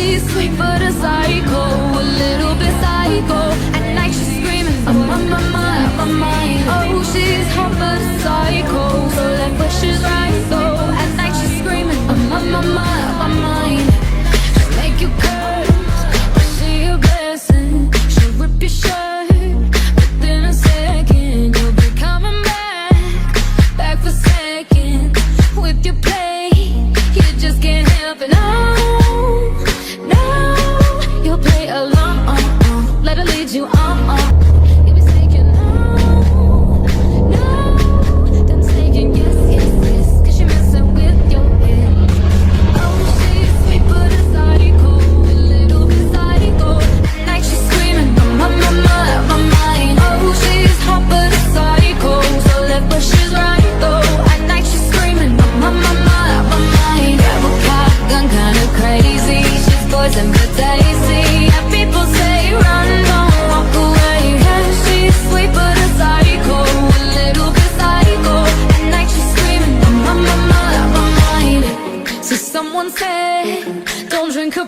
she's sweet but a psycho, a little bit psycho. At night she's screaming, I'm on my mind. Oh, she's hot but a psycho, so left but she's right. So at night she's screaming, I'm on my mind. She'll make you curse, but she a blessing. She'll rip your shirt within a second. You'll be coming back for seconds with your play. You just can't help it. No, you'll play along. Let her lead you on. You'll be saying no, then saying yes, 'cause you're messing with your head. Oh, she's sweet but a psycho, a little bit psycho. At night she's screaming, I'm on my mind. Oh, she's hot but a psycho, so left but she's right though. At night she's screaming, I'm on my mind. Grab a cop gun, kinda crazy. She's poison but tasty. Yeah, people say run, don't walk away. Yeah, she's sweet but a psycho, a little bit psycho. At night she's screaming, I'm on my mind. So someone said, don't drink her